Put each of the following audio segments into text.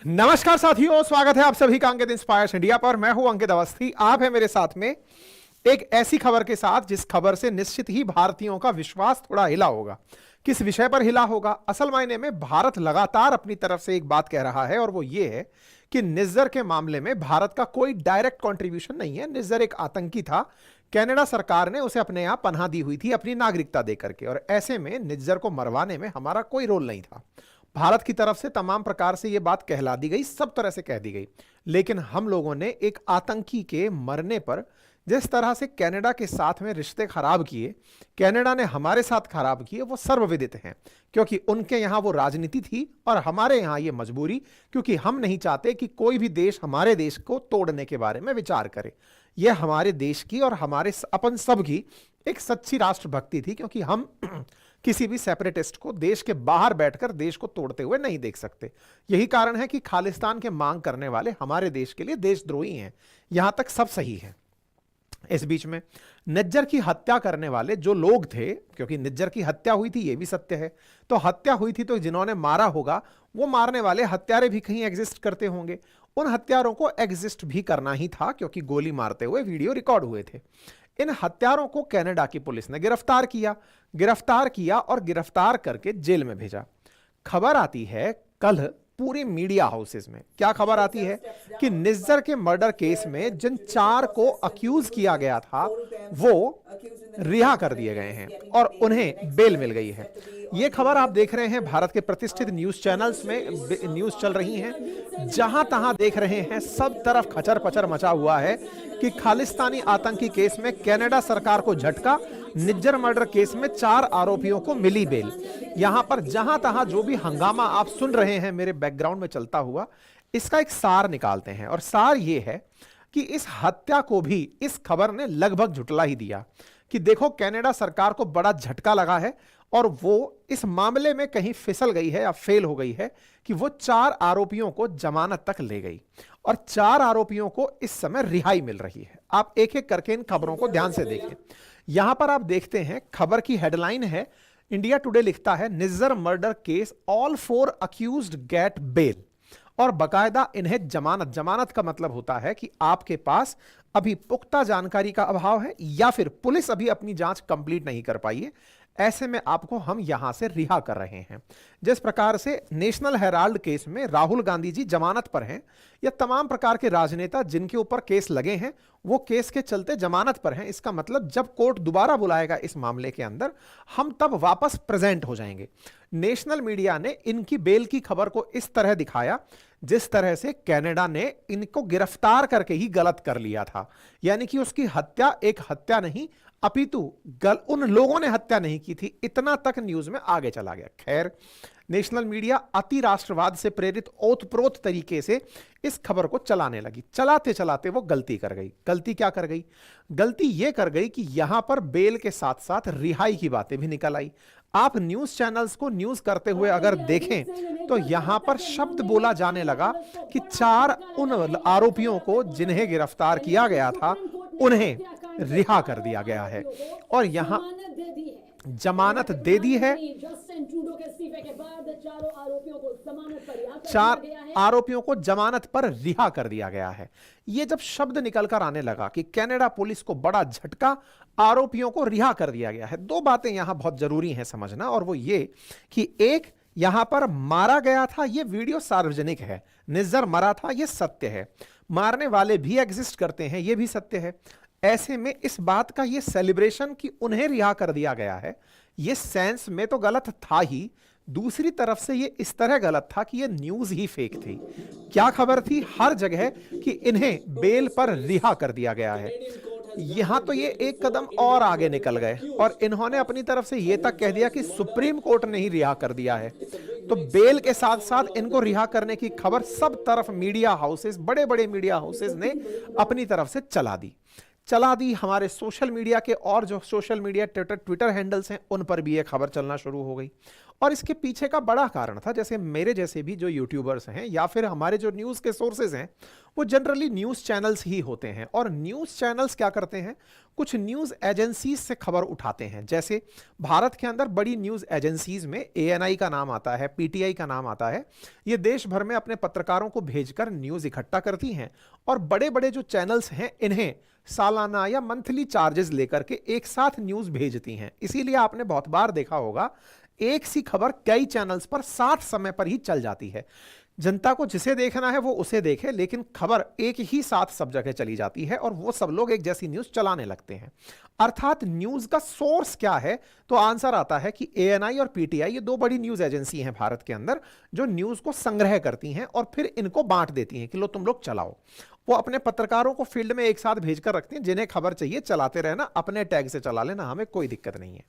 नमस्कार साथियों, स्वागत है आप सभी का अंकित इंस्पायर्स इंडिया पर। मैं हूं अंकित अवस्थी। आप है मेरे साथ में एक ऐसी खबर के साथ जिस खबर से निश्चित ही भारतीयों का विश्वास थोड़ा हिला होगा। किस विषय पर हिला होगा? असल मायने में भारत लगातार अपनी तरफ से एक बात कह रहा है और वो ये है कि निज्जर के मामले में भारत का कोई डायरेक्ट कंट्रीब्यूशन नहीं है। निज्जर एक आतंकी था, कनाडा सरकार ने उसे अपने यहां पनाह दी हुई थी अपनी नागरिकता देकर के, और ऐसे में निज्जर को मरवाने में हमारा कोई रोल नहीं था। भारत की तरफ से तमाम प्रकार से यह बात कहला दी गई, सब तरह से कह दी गई, लेकिन हम लोगों ने एक आतंकी के मरने पर जिस तरह से कनाडा के साथ में रिश्ते खराब किए, कनाडा ने हमारे साथ खराब किए, वो सर्वविदित हैं। क्योंकि उनके यहां वो राजनीति थी और हमारे यहां ये मजबूरी, क्योंकि हम नहीं चाहते कि कोई भी देश हमारे देश को तोड़ने के बारे में विचार करे। यह हमारे देश की और हमारे अपन सब की एक सच्ची राष्ट्रभक्ति थी, क्योंकि हम किसी भी सेपरेटिस्ट को देश के बाहर बैठकर देश को तोड़ते हुए नहीं देख सकते। यही कारण है कि खालिस्तान के मांग करने वाले हमारे देश के लिए देशद्रोही हैं। यहां तक सब सही है। इस बीच में निज्जर की हत्या करने वाले जो लोग थे, क्योंकि निज्जर की हत्या हुई थी यह भी सत्य है, तो हत्या हुई थी तो जिन्होंने मारा होगा वो मारने वाले हत्यारे भी कहीं एग्जिस्ट करते होंगे। उन हत्यारों को एग्जिस्ट भी करना ही था, क्योंकि गोली मारते हुए वीडियो रिकॉर्ड हुए थे। इन हत्यारों को कनाडा की पुलिस ने गिरफ्तार किया और गिरफ्तार करके जेल में भेजा। खबर आती है कल पूरे मीडिया हाउसेस में, क्या खबर आती है कि निज्जर के मर्डर केस में जिन 4 को अक्यूज किया गया था वो रिहा कर दिए गए हैं और उन्हें बेल मिल गई है। यह खबर आप देख रहे हैं भारत के प्रतिष्ठित न्यूज चैनल्स में न्यूज चल रही हैं। जहां तहां देख रहे हैं, सब तरफ खचर पचर मचा हुआ है कि खालिस्तानी आतंकी केस में कनाडा सरकार को झटका, निज्जर मर्डर केस में 4 आरोपियों को मिली बेल। यहां पर जहां तहां जो भी हंगामा आप सुन रहे हैं मेरे बैकग्राउंड में चलता हुआ, इसका एक सार निकालते हैं। और सार यह है कि इस हत्या को भी इस खबर ने लगभग झुटला ही दिया कि देखो कनाडा सरकार को बड़ा झटका लगा है और वो इस मामले में कहीं फिसल गई है या फेल हो गई है कि वो 4 आरोपियों को जमानत तक ले गई और 4 आरोपियों को इस समय रिहाई मिल रही है। आप एक एक करके इन खबरों को ध्यान से देखें। यहां पर आप देखते हैं खबर की हेडलाइन है, इंडिया टुडे लिखता है Nijjar murder case all 4 accused get bail, और बकायदा इन्हें जमानत का मतलब होता है कि आपके पास अभी पुख्ता जानकारी का अभाव है या फिर पुलिस अभी अपनी जांच कंप्लीट नहीं कर पाई है, ऐसे में आपको हम यहां से रिहा कर रहे हैं। जिस प्रकार से नेशनल हेराल्ड केस में राहुल गांधी जी जमानत पर हैं, या तमाम प्रकार के राजनेता जिनके ऊपर केस लगे हैं वो केस के चलते जमानत पर हैं, इसका मतलब जब कोर्ट दोबारा बुलाएगा इस मामले के अंदर हम तब वापस प्रेजेंट हो जाएंगे। नेशनल मीडिया ने इनकी बेल की खबर को इस तरह दिखाया जिस तरह से कनाडा ने इनको गिरफ्तार करके ही गलत कर लिया था, यानी कि उसकी हत्या एक हत्या नहीं अपितु उन लोगों ने हत्या नहीं की थी, इतना तक न्यूज में आगे चला गया। खैर, नेशनल मीडिया अति राष्ट्रवाद से प्रेरित ओतप्रोत तरीके से इस खबर को चलाने लगी। चलाते चलाते वो गलती कर गई। गलती क्या कर गई? गलती यह कर गई कि यहां पर बेल के साथ साथ रिहाई की बातें भी निकल आई। आप न्यूज चैनल्स को न्यूज करते हुए अगर देखें तो यहां पर शब्द बोला जाने लगा कि 4 उन आरोपियों को जिन्हें गिरफ्तार किया गया था उन्हें रिहा कर दिया गया है और यहां जमानत दे दी है। 4 आरोपियों को जमानत पर रिहा कर दिया गया है। यह जब शब्द निकलकर आने लगा कि कनाडा पुलिस को बड़ा झटका, आरोपियों को रिहा कर दिया गया है, 2 बातें यहां बहुत जरूरी हैं समझना, और वो ये कि एक, यहां पर मारा गया था, यह वीडियो सार्वजनिक है, निज्जर मरा था, यह सत्य है, मारने वाले भी एग्जिस्ट करते हैं, यह भी सत्य है। ऐसे में इस बात का यह सेलिब्रेशन कि उन्हें रिहा कर दिया गया है, यह सेंस में तो गलत था ही, दूसरी तरफ से यह इस तरह गलत था कि यह न्यूज ही फेक थी। क्या खबर थी हर जगह कि इन्हें बेल पर रिहा कर दिया गया है। यहां तो ये एक कदम और आगे निकल गए और इन्होंने अपनी तरफ से यह तक कह दिया कि सुप्रीम कोर्ट ने ही रिहा कर दिया है। तो बेल के साथ साथ इनको रिहा करने की खबर सब तरफ मीडिया हाउसेस, बड़े बड़े मीडिया हाउसेस ने अपनी तरफ से चला दी। हमारे सोशल मीडिया के और जो सोशल मीडिया ट्विटर हैंडल्स हैं उन पर भी यह खबर चलना शुरू हो गई और इसके पीछे का बड़ा कारण था, जैसे मेरे जैसे भी जो यूट्यूबर्स हैं या फिर हमारे जो न्यूज़ के सोर्सेज हैं वो जनरली न्यूज़ चैनल्स ही होते हैं। और न्यूज़ चैनल्स क्या करते हैं, कुछ न्यूज़ एजेंसीज से खबर उठाते हैं। जैसे भारत के अंदर बड़ी न्यूज़ एजेंसीज में एएनआई का नाम आता है, पीटीआई का नाम आता है। ये देश भर में अपने पत्रकारों को भेजकर न्यूज़ इकट्ठा करती हैं और बड़े बड़े जो चैनल्स हैं इन्हें सालाना या मंथली चार्जेस लेकर के एक साथ न्यूज़ भेजती हैं। इसीलिए आपने बहुत बार देखा होगा एक सी खबर कई चैनल्स पर साथ समय पर ही चल जाती है। जनता को जिसे देखना है वो उसे देखे, लेकिन खबर एक ही साथ सब जगह चली जाती है और वो सब लोग एक जैसी न्यूज़ चलाने लगते हैं। अर्थात न्यूज़ का सोर्स क्या है, तो आंसर आता है कि एएनआई और पीटीआई ये दो बड़ी न्यूज़ एजेंसी हैं भारत के अंदर जो न्यूज़ को संग्रह करती हैं और फिर इनको बांट देती हैं कि लो तुम लोग चलाओ। वो अपने पत्रकारों को फील्ड में एक साथ भेजकर रखते हैं, जिन्हें खबर चाहिए चलाते रहना, अपने टैग से चला लेना, हमें कोई दिक्कत नहीं है।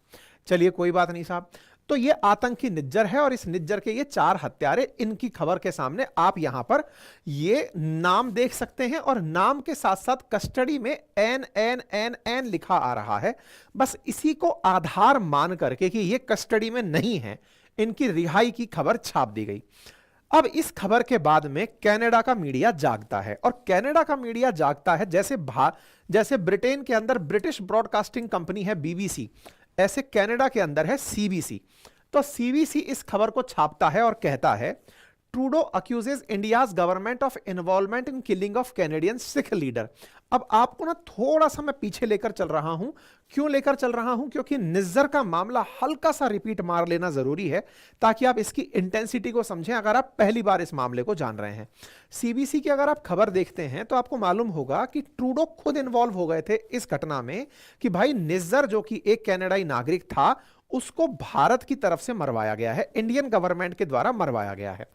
चलिए कोई बात नहीं साहब। तो ये आतंकी निज्जर है और इस निज्जर के ये 4 हत्यारे, इनकी खबर के सामने आप यहां पर ये नाम देख सकते हैं और नाम के साथ साथ कस्टडी में एन एन एन एन लिखा आ रहा है। बस इसी को आधार मान करके कि ये कस्टडी में नहीं है, इनकी रिहाई की खबर छाप दी गई। अब इस खबर के बाद में कनाडा का मीडिया जागता है और कनाडा का मीडिया जागता है जैसे ब्रिटेन के अंदर ब्रिटिश ब्रॉडकास्टिंग कंपनी है बीबीसी, ऐसे कनाडा के अंदर है सीबीसी। तो सीबीसी इस खबर को छापता है और कहता है Trudeau accuses India's government of involvement in killing of Canadian Sikh leader. अब आपको ना थोड़ा सा मैं पीछे लेकर चल रहा हूं। क्यों लेकर चल रहा हूं? क्योंकि निज्जर का मामला हल्का सा रिपीट मार लेना जरूरी है ताकि आप इसकी इंटेंसिटी को समझें अगर आप पहली बार इस मामले को जान रहे हैं। सीबीसी की अगर आप खबर देखते हैं तो आपको मालूम होगा कि ट्रूडो खुद इन्वॉल्व हो गए थे इस घटना में कि भाई निज्जर जो कि एक कनाडाई नागरिक था उसको भारत की तरफ से मरवाया गया है, इंडियन गवर्नमेंट के द्वारा मरवाया गया है।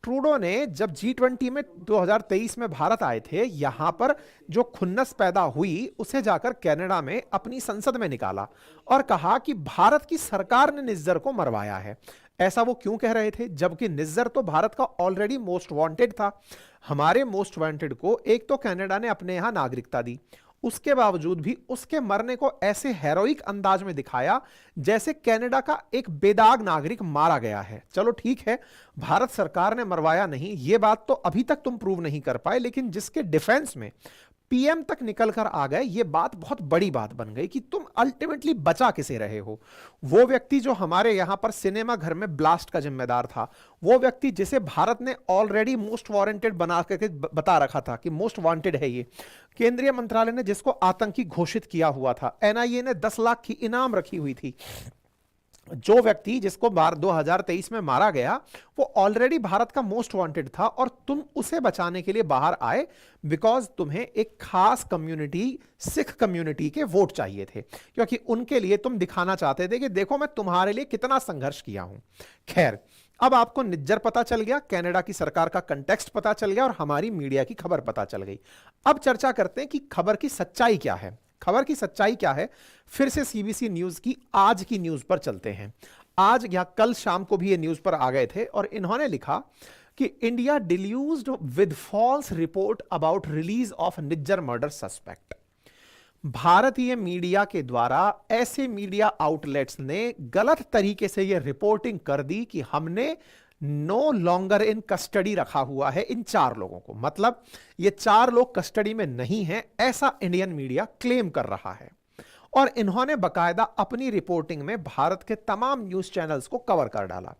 ट्रूडो ने जब G20 में 2023 में भारत आए थे, यहां पर जो खुन्नस पैदा हुई उसे जाकर कनाडा में अपनी संसद में निकाला और कहा कि भारत की सरकार ने निज्जर को मरवाया है। ऐसा वो क्यों कह रहे थे जबकि निज्जर तो भारत का ऑलरेडी मोस्ट वांटेड था। हमारे मोस्ट वांटेड को एक तो कनाडा ने अपने यहां नागरिकता दी, उसके बावजूद भी उसके मरने को ऐसे हेरोइक अंदाज में दिखाया जैसे कनाडा का एक बेदाग नागरिक मारा गया है। चलो ठीक है, भारत सरकार ने मरवाया नहीं, यह बात तो अभी तक तुम प्रूव नहीं कर पाए, लेकिन जिसके डिफेंस में पीएम तक निकलकर आ गए, यह बात बहुत बड़ी बात बन गई कि तुम अल्टीमेटली बचा किसे रहे हो। वो व्यक्ति जो हमारे यहां पर सिनेमा घर में ब्लास्ट का जिम्मेदार था, वो व्यक्ति जिसे भारत ने ऑलरेडी मोस्ट वांटेड बना करके बता रखा था कि मोस्ट वांटेड है ये, केंद्रीय मंत्रालय ने जिसको आतंकी घोषित किया हुआ था, एनआईए ने 10 लाख की इनाम रखी हुई थी, जो व्यक्ति जिसको 2023 में मारा गया वो ऑलरेडी भारत का मोस्ट वांटेड था और तुम उसे बचाने के लिए बाहर आए बिकॉज तुम्हें एक खास कम्युनिटी, सिख कम्युनिटी के वोट चाहिए थे, क्योंकि उनके लिए तुम दिखाना चाहते थे कि देखो मैं तुम्हारे लिए कितना संघर्ष किया हूं। खैर, अब आपको निज्जर पता चल गया, कनाडा की सरकार का कंटेक्स्ट पता चल गया और हमारी मीडिया की खबर पता चल गई। अब चर्चा करते हैं कि खबर की सच्चाई क्या है। खबर की सच्चाई क्या है, फिर से सीबीसी न्यूज की आज की न्यूज पर चलते हैं। आज या कल शाम को भी ये न्यूज पर आ गए थे और इन्होंने लिखा कि India deluged with false report about release of Nijjar murder suspect. भारतीय मीडिया के द्वारा ऐसे मीडिया आउटलेट्स ने गलत तरीके से यह रिपोर्टिंग कर दी कि हमने नो लॉन्गर इन कस्टडी रखा हुआ है इन 4 लोगों को, मतलब ये 4 लोग कस्टडी में नहीं हैं, ऐसा इंडियन मीडिया क्लेम कर रहा है। और इन्होंने बकायदा अपनी रिपोर्टिंग में भारत के तमाम न्यूज चैनल्स को कवर कर डाला।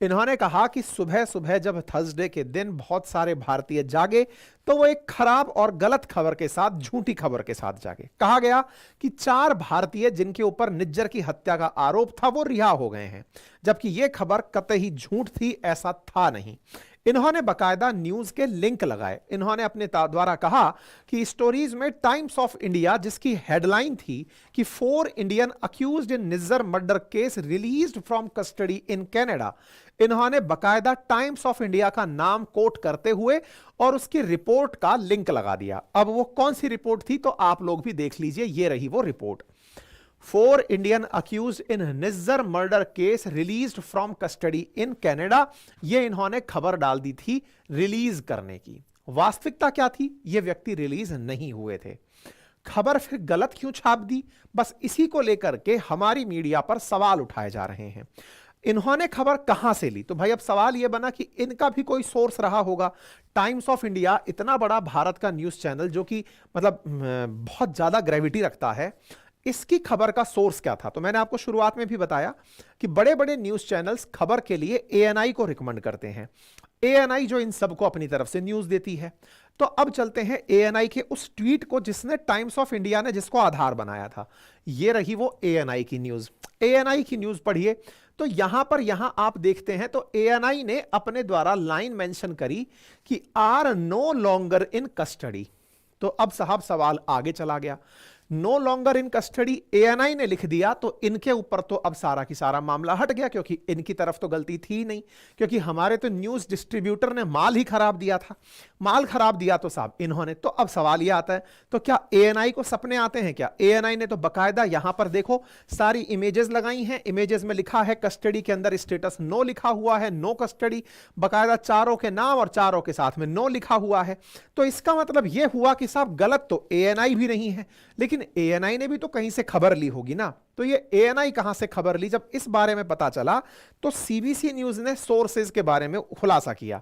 इन्होंने कहा कि सुबह सुबह जब थर्सडे के दिन बहुत सारे भारतीय जागे तो वो एक खराब और गलत खबर के साथ, झूठी खबर के साथ जागे। कहा गया कि 4 भारतीय जिनके ऊपर निज्जर की हत्या का आरोप था वो रिहा हो गए हैं, जबकि यह खबर कतई झूठ थी, ऐसा था नहीं। इन्होंने बकायदा न्यूज के लिंक लगाए। इन्होंने अपने द्वारा कहा कि स्टोरीज में टाइम्स ऑफ इंडिया, जिसकी हेडलाइन थी कि 4 Indian accused in Nijjar murder case released from custody in Canada, इन्होंने बकायदा टाइम्स ऑफ इंडिया का नाम कोट करते हुए और उसकी रिपोर्ट का लिंक लगा दिया। अब वो कौन सी रिपोर्ट थी तो आप लोग भी देख लीजिए, ये रही वो report. 4 Indian accused in Nijjar murder case released from custody in Canada, ये इन्होंने खबर डाल दी थी रिलीज करने की। वास्तविकता क्या थी, ये व्यक्ति रिलीज नहीं हुए थे। खबर फिर गलत क्यों छाप दी, बस इसी को लेकर के हमारी मीडिया पर सवाल उठाए जा रहे हैं। इन्होंने खबर कहां से ली? तो भाई अब सवाल यह बना कि इनका भी कोई सोर्स रहा होगा। टाइम्स ऑफ इंडिया इतना बड़ा भारत का न्यूज चैनल जो कि मतलब बहुत ज्यादा ग्रेविटी रखता है, इसकी खबर का सोर्स क्या था? तो मैंने आपको शुरुआत में भी बताया कि बड़े बड़े न्यूज चैनल्स खबर के लिए एएनआई को रिकमेंड करते हैं। एएनआई जो इन सबको अपनी तरफ से न्यूज देती है। तो अब चलते हैं एएनआई के उस ट्वीट को जिसने टाइम्स ऑफ इंडिया ने जिसको आधार बनाया था। ये रही वो एएनआई की न्यूज। एएनआई की न्यूज पढ़िए। तो यहां आप देखते हैं तो एएनआई ने अपने द्वारा लाइन मेंशन करी कि are no longer in custody. तो अब साहब सवाल आगे चला गया। No longer in custody ANI ने लिख दिया तो इनके ऊपर तो अब सारा की सारा मामला हट गया, क्योंकि इनकी तरफ तो गलती थी नहीं, क्योंकि हमारे तो न्यूज डिस्ट्रीब्यूटर ने माल ही खराब दिया था। माल खराब दिया तो साहब इन्होंने। तो अब सवाल यह आता है, तो क्या एएनआई को सपने आते हैं क्या? एएनआई ने तो बकायदा यहां पर देखो सारी इमेजेस लगाई हैं। इमेजेस में लिखा है कस्टडी के अंदर स्टेटस नो लिखा हुआ है, नो कस्टडी, बकायदा चारों के नाम और चारों के साथ में नो लिखा हुआ है। तो इसका मतलब यह हुआ कि साहब गलत तो एएनआई भी नहीं है, लेकिन एएनआई ने भी तो कहीं से खबर ली होगी ना। तो ये एएनआई कहां से खबर ली? जब इस बारे में पता चला तो सीबीसी न्यूज ने सोर्सेज के बारे में खुलासा किया।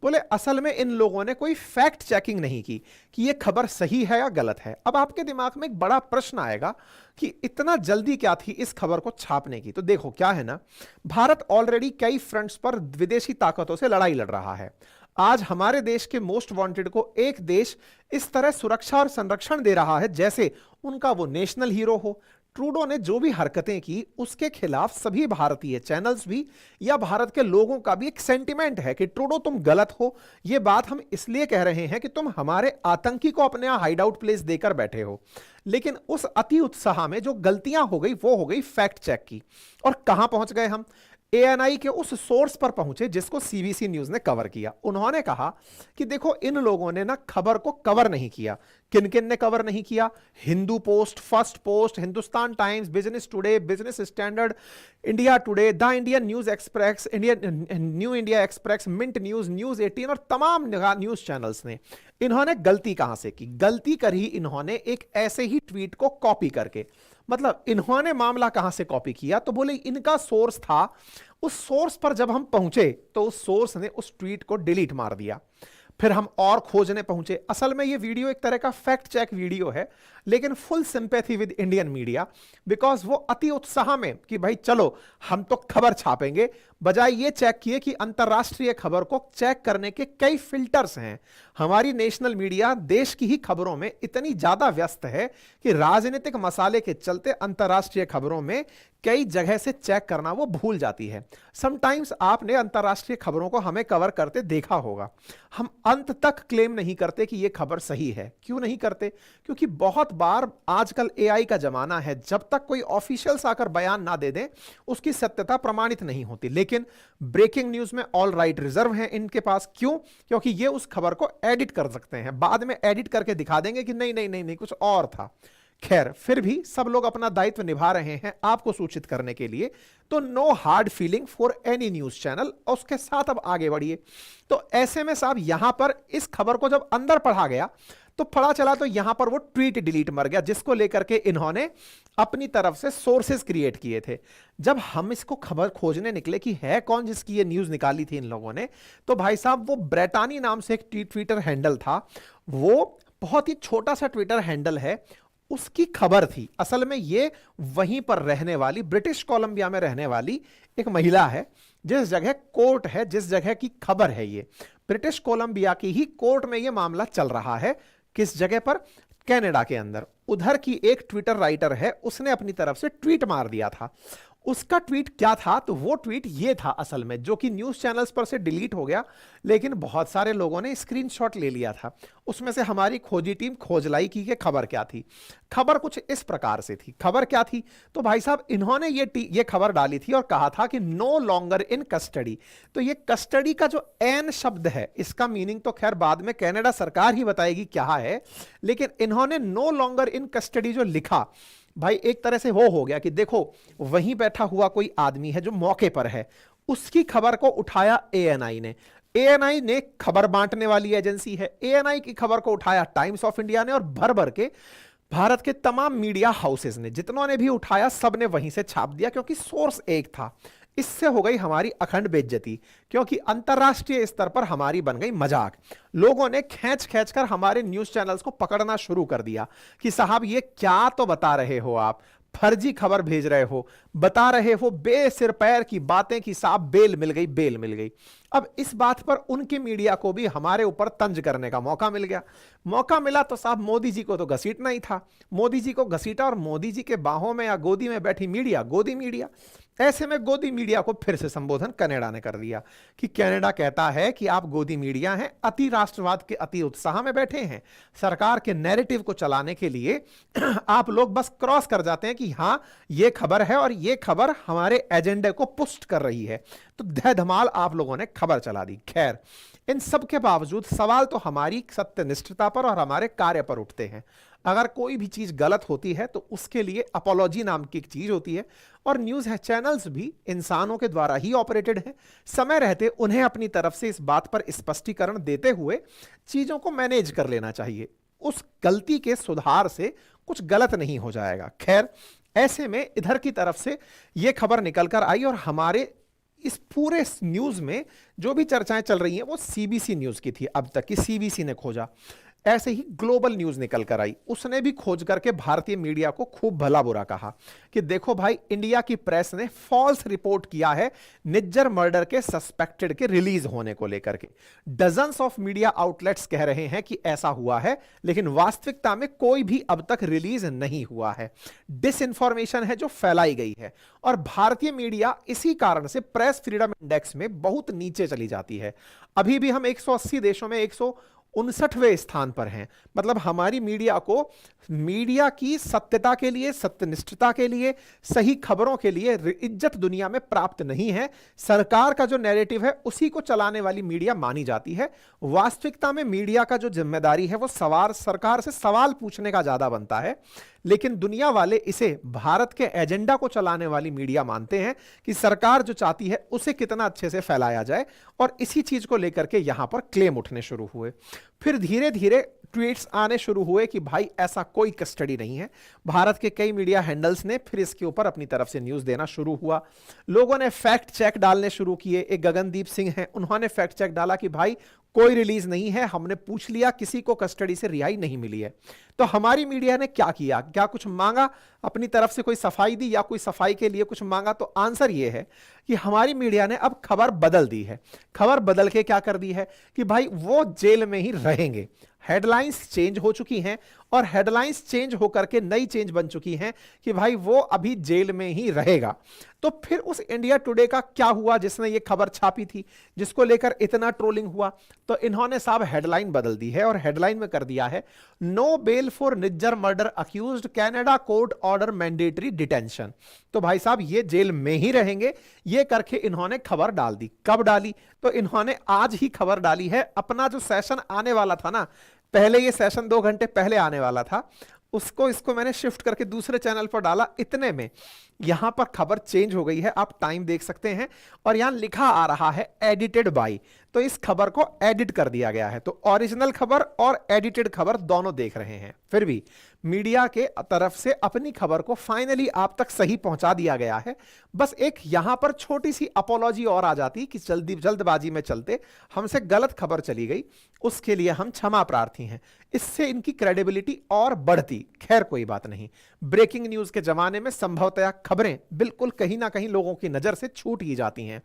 बोले असल में इन लोगों ने कोई फैक्ट चेकिंग नहीं की कि ये खबर सही है या गलत है। अब आपके दिमाग में एक बड़ा प्रश्न आएगा कि इतना जल्दी क्या थी इस खबर को छापने की? तो देखो क्या है ना, भारत ऑलरेडी कई फ्रंट्स पर विदेशी ताकतों से लड़ाई लड़ रहा है। आज हमारे देश के मोस्ट वांटेड को एक देश इस तरह सुरक्षा और संरक्षण दे रहा है जैसे उनका वो नेशनल हीरो हो। ट्रूडो ने जो भी हरकतें की उसके खिलाफ सभी भारतीय चैनल्स भी या भारत के लोगों का भी एक सेंटिमेंट है कि ट्रूडो तुम गलत हो। यह बात हम इसलिए कह रहे हैं कि तुम हमारे आतंकी को अपने यहां हाइड आउट प्लेस देकर बैठे हो। लेकिन उस अति उत्साह में जो गलतियां हो गई वो हो गई फैक्ट चेक की। और कहां पहुंच गए हम? एएनआई के उस सोर्स पर पहुंचे जिसको सीबीसी न्यूज ने कवर किया। उन्होंने कहा कि देखो इन लोगों ने ना खबर को कवर नहीं किया। किन किन ने कवर नहीं किया? Hindu Post, First Post, Hindustan Times, Business Today, Business Standard, India Today, The Indian News Express, New India Express, Mint News, News 18 और तमाम न्यूज चैनल्स ने। इन्होंने गलती कहां से की? गलती करी इन्होंने एक ऐसे ही ट्वीट को कॉपी करके। मतलब इन्होंने मामला कहां से कॉपी किया? तो बोले इनका सोर्स था, उस सोर्स पर जब हम पहुंचे तो उस सोर्स ने उस ट्वीट को डिलीट मार दिया। फिर हम और खोजने पहुंचे। असल में ये वीडियो एक तरह का फैक्ट चेक वीडियो है, लेकिन full sympathy with Indian media, because वो अति उत्साह में कि भाई चलो हम तो खबर छापेंगे, बजाय ये चेक किए कि अंतरराष्ट्रीय खबर को चेक करने के कई फिल्टर्स हैं। हमारी नेशनल मीडिया देश की ही खबरों में इतनी ज्यादा व्यस्त है कि राजनीतिक मसाले के चलते अंतरराष्ट्रीय खबरों में कई जगह से चेक करना वो भूल जाती है। समटाइम्स आपने अंतरराष्ट्रीय खबरों को हमें कवर करते देखा होगा, हम अंत तक क्लेम नहीं करते कि यह खबर सही है। क्यों नहीं करते? क्योंकि बहुत बार आजकल एआई का जमाना है, जब तक कोई ऑफिशियल्स आकर बयान ना दे दें उसकी सत्यता प्रमाणित नहीं होती। लेकिन ब्रेकिंग न्यूज में ऑल राइट रिजर्व है इनके पास। क्यों? क्योंकि ये उस खबर को एडिट कर सकते हैं, बाद में एडिट करके दिखा देंगे कि नहीं नहीं नहीं नहीं कुछ और था। खैर फिर भी सब लोग अपना दायित्व निभा रहे हैं आपको सूचित करने के लिए। तो no hard feeling for any news channel. और उसके साथ अब आगे बढ़िए। तो ऐसे में साहब यहां पर इस खबर को जब अंदर पढ़ा गया तो पढ़ा चला तो यहां पर वो ट्वीट डिलीट मर गया जिसको लेकर के इन्होंने अपनी तरफ से सोर्सेस क्रिएट किए थे। जब हम इसको खबर खोजने निकले कि है कौन जिसकी ये न्यूज निकाली थी इन लोगों ने, तो भाई साहब वो ब्रेटानी नाम से एक ट्विटर हैंडल था। वो बहुत ही छोटा सा ट्विटर हैंडल है, उसकी खबर थी। असल में ये वहीं पर रहने वाली, ब्रिटिश कोलंबिया में रहने वाली एक महिला है। जिस जगह कोर्ट है, जिस जगह की खबर है, ये ब्रिटिश कोलंबिया की ही कोर्ट में ये मामला चल रहा है। किस जगह पर? कनाडा के अंदर। उधर की एक ट्विटर राइटर है, उसने अपनी तरफ से ट्वीट मार दिया था। उसका ट्वीट क्या था? तो वो ट्वीट ये था असल में, जो कि न्यूज चैनल्स पर से डिलीट हो गया, लेकिन बहुत सारे लोगों ने स्क्रीनशॉट ले लिया था। उसमें से हमारी खोजी टीम खोजलाई की कि खबर क्या थी। खबर कुछ इस प्रकार से थी। खबर क्या थी? तो भाई साहब इन्होंने ये खबर डाली थी और कहा था कि नो लॉन्गर इन कस्टडी। तो ये कस्टडी का जो एन शब्द है, इसका मीनिंग तो खैर बाद में कनाडा सरकार ही बताएगी क्या है, लेकिन इन्होंने नो लॉन्गर इन कस्टडी जो लिखा, भाई एक तरह से वो हो गया कि देखो वहीं बैठा हुआ कोई आदमी है जो मौके पर है, उसकी खबर को उठाया एएनआई ने। एएनआई ने खबर बांटने वाली एजेंसी है, एएनआई की खबर को उठाया टाइम्स ऑफ इंडिया ने, और भर भर के भारत के तमाम मीडिया हाउसेस ने, जितनों ने भी उठाया सब ने वहीं से छाप दिया, क्योंकि सोर्स एक था। इससे हो गई हमारी अखंड बेइज्जती, क्योंकि अंतरराष्ट्रीय स्तर पर हमारी बन गई मजाक। लोगों ने खींच खींच कर हमारे न्यूज चैनल्स को पकड़ना शुरू कर दिया कि साहब ये क्या तो बता रहे हो, आप फर्जी खबर भेज रहे हो, बता रहे हो बेसिर पैर की बातें कि साहब बेल मिल गई, बेल मिल गई। अब इस बात पर उनके मीडिया को भी हमारे ऊपर तंज करने का मौका मिल गया। मौका मिला तो साहब मोदी जी को तो घसीटना ही था, मोदी जी को घसीटा, और मोदी जी के बाहों में या गोदी में बैठी मीडिया गोदी मीडिया। ऐसे में गोदी मीडिया को फिर से संबोधन कनाडा ने कर दिया कि कनाडा कहता है कि आप गोदी मीडिया हैं, अति राष्ट्रवाद के अति उत्साह में बैठे हैं, सरकार के नैरेटिव को चलाने के लिए आप लोग बस क्रॉस कर जाते हैं कि हां ये खबर है और ये खबर हमारे एजेंडे को पुष्ट कर रही है, तो धय धमाल आप लोगों ने खबर चला दी। खैर, इन सब के बावजूद सवाल तो हमारी सत्यनिष्ठता पर और हमारे कार्य पर उठते हैं। अगर कोई भी चीज गलत होती है तो उसके लिए अपॉलॉजी नाम की एक चीज होती है, और न्यूज है चैनल्स भी इंसानों के द्वारा ही ऑपरेटेड हैं। समय रहते उन्हें अपनी तरफ से इस बात पर स्पष्टीकरण देते हुए चीजों को मैनेज कर लेना चाहिए। उस गलती के सुधार से कुछ गलत नहीं हो जाएगा। खैर, ऐसे में इधर की तरफ से यह खबर निकल कर आई, और हमारे इस पूरे न्यूज में जो भी चर्चाएं चल रही हैं वो सीबीसी न्यूज की थी अब तक की, सीबीसी ने खोजा। ऐसे ही ग्लोबल न्यूज निकल कर आई, उसने भी खोज करके भारतीय मीडिया को खूब भला बुरा कहा कि देखो भाई, इंडिया की प्रेस ने फॉल्स रिपोर्ट किया है निज्जर मर्डर के सस्पेक्टेड के रिलीज होने को लेकर के। डजन्स ऑफ मीडिया आउटलेट्स कह रहे हैं कि ऐसा हुआ है, लेकिन वास्तविकता में कोई भी अब तक रिलीज नहीं हुआ है। डिसइंफॉर्मेशन है जो फैलाई गई है, और भारतीय मीडिया इसी कारण से प्रेस फ्रीडम इंडेक्स में बहुत नीचे चली जाती है। अभी भी हम 180 देशों में 159वें स्थान पर हैं। मतलब हमारी मीडिया को मीडिया की सत्यता के लिए, सत्यनिष्ठता के लिए, सही खबरों के लिए इज्जत दुनिया में प्राप्त नहीं है। सरकार का जो नैरेटिव है उसी को चलाने वाली मीडिया मानी जाती है। वास्तविकता में मीडिया का जो जिम्मेदारी है वो सरकार से सवाल पूछने का ज्यादा बनता है, लेकिन दुनिया वाले इसे भारत के एजेंडा को चलाने वाली मीडिया मानते हैं कि सरकार जो चाहती है उसे कितना अच्छे से फैलाया जाए, और इसी चीज को लेकर के यहां पर क्लेम उठने शुरू हुए। फिर धीरे धीरे ट्वीट्स आने शुरू हुए कि भाई ऐसा कोई कस्टडी नहीं है। भारत के कई मीडिया हैंडल्स ने फिर इसके ऊपर अपनी तरफ से न्यूज देना शुरू हुआ। लोगों ने फैक्ट चेक डालने शुरू किए। एक गगनदीप सिंह हैं, उन्होंने फैक्ट चेक डाला कि भाई कोई रिलीज नहीं है, हमने पूछ लिया, किसी को कस्टडी से रिहाई नहीं मिली है। तो हमारी मीडिया ने क्या किया, क्या कुछ मांगा, अपनी तरफ से कोई सफाई दी या कोई सफाई के लिए कुछ मांगा? तो आंसर यह है कि हमारी मीडिया ने अब खबर बदल दी है। खबर बदल के क्या कर दी है कि भाई वो जेल में ही रहेंगे। हेडलाइंस चेंज हो चुकी हैं, और हेडलाइंस चेंज होकर के नई चेंज बन चुकी हैं कि भाई वो अभी जेल में ही रहेगा। तो फिर उस इंडिया टुडे का क्या हुआ जिसने ये खबर छापी थी, जिसको लेकर इतना ट्रोलिंग हुआ? तो इन्होंने साहब हेडलाइन बदल दी है, और हेडलाइन में कर दिया है no bail for Nijjar murder accused, Canada court order mandatory detention. तो भाई साहब ये जेल में ही रहेंगे, ये करके इन्होंने खबर डाल दी। कब डाली? तो इन्होंने आज ही खबर डाली है। अपना जो सेशन आने वाला था ना, पहले ये सेशन 2 घंटे पहले आने वाला था, इसको मैंने शिफ्ट करके दूसरे चैनल पर डाला। इतने में यहां पर खबर चेंज हो गई है, आप टाइम देख सकते हैं, और यहां लिखा आ रहा है एडिटेड बाय। तो इस खबर को एडिट कर दिया गया है। तो ओरिजिनल खबर और एडिटेड खबर दोनों देख रहे हैं। फिर भी मीडिया के तरफ से अपनी खबर को फाइनली आप तक सही पहुंचा दिया गया है। बस एक यहां पर छोटी सी अपॉलॉजी और आ जाती कि जल्दबाजी में चलते हमसे गलत खबर चली गई, उसके लिए हम क्षमा प्रार्थी हैं। इससे इनकी क्रेडिबिलिटी और बढ़ती। खैर कोई बात नहीं, ब्रेकिंग न्यूज के जमाने में संभवतः खबरें बिल्कुल कहीं ना कहीं लोगों की नजर से छूट ही जाती हैं।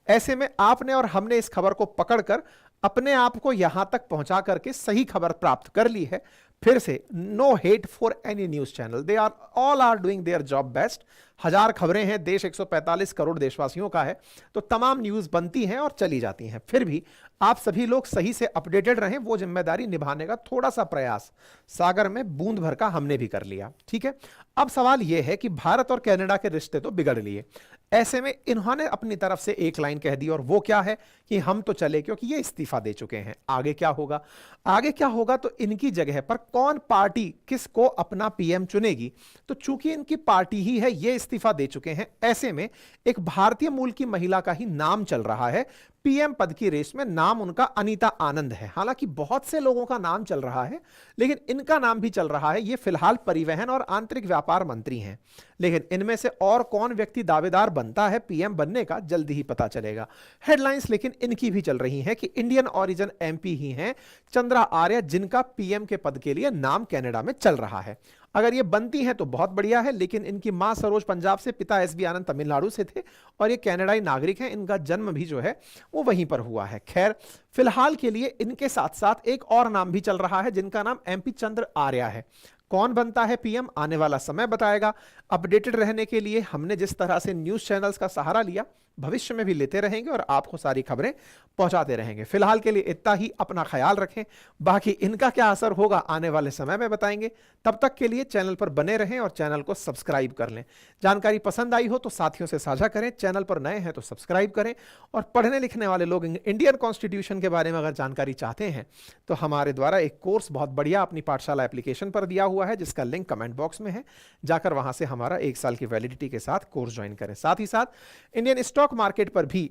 ऐसे में आपने और हमने इस खबर को पकड़कर अपने आप को यहां तक पहुंचा करके सही खबर प्राप्त कर ली है। फिर से no hate for any news channel, they are all are doing their job best. 1000 खबरें हैं, देश 145 करोड़ देशवासियों का है, तो तमाम न्यूज बनती हैं और चली जाती हैं। फिर भी आप सभी लोग सही से अपडेटेड रहें, वो जिम्मेदारी निभाने का थोड़ा सा प्रयास सागर में बूंद भर का हमने भी कर लिया। ठीक है, अब सवाल यह है कि भारत और कनाडा के रिश्ते तो बिगड़ लिए। ऐसे में इन्होंने अपनी तरफ से एक लाइन कह दी, और वो क्या है कि हम तो चले, क्योंकि ये इस्तीफा दे चुके हैं। आगे क्या होगा? आगे क्या होगा तो इनकी जगह पर कौन पार्टी किसको अपना पीएम चुनेगी? तो चूंकि इनकी पार्टी ही है, ये इस्तीफा दे चुके हैं, ऐसे में एक भारतीय मूल की महिला का ही नाम चल रहा है पीएम पद की रेस में नाम उनका अनीता आनंद है। हालांकि बहुत से लोगों का नाम चल रहा है, लेकिन इनका नाम भी चल रहा है। ये फिलहाल परिवहन और आंतरिक व्यापार मंत्री हैं, लेकिन इनमें से और कौन व्यक्ति दावेदार बनता है पीएम बनने का, जल्दी ही पता चलेगा। हेडलाइंस लेकिन इनकी भी चल रही हैं कि इंडियन ओरिजिन एमपी ही हैं चंद्रा आर्य, जिनका पीएम के पद के लिए नाम कनाडा में चल रहा है। अगर ये बनती हैं तो बहुत बढ़िया है, लेकिन इनकी मां सरोज पंजाब से, पिता एसबी आनंद तमिलनाडु से थे और ये कनाडाई नागरिक हैं। इनका जन्म भी जो है वो वहीं पर हुआ है। खैर, फिलहाल के लिए इनके साथ साथ एक और नाम भी चल रहा है, जिनका नाम एमपी चंद्र आर्य है। कौन बनता है पीएम, आने वाला समय बताएगा। अपडेटेड रहने के लिए हमने जिस तरह से न्यूज चैनल्स का सहारा लिया, भविष्य में भी लेते रहेंगे और आपको सारी खबरें पहुंचाते रहेंगे। फिलहाल के लिए इतना ही, अपना ख्याल रखें। बाकी इनका क्या असर होगा आने वाले समय में बताएंगे। तब तक के लिए चैनल पर बने रहें और चैनल को सब्सक्राइब कर लें। जानकारी पसंद आई हो तो साथियों से साझा करें, चैनल पर नए हैं तो सब्सक्राइब करें। और पढ़ने लिखने वाले लोग इंडियन कॉन्स्टिट्यूशन के बारे में अगर जानकारी चाहते हैं तो हमारे द्वारा एक कोर्स बहुत बढ़िया अपनी पाठशाला एप्लीकेशन पर दिया हुआ है, जिसका लिंक कमेंट बॉक्स में है। जाकर वहां से हमारा 1 साल की वैलिडिटी के साथ कोर्स ज्वाइन करें। साथ ही साथ इंडियन स्टॉक मार्केट पर भी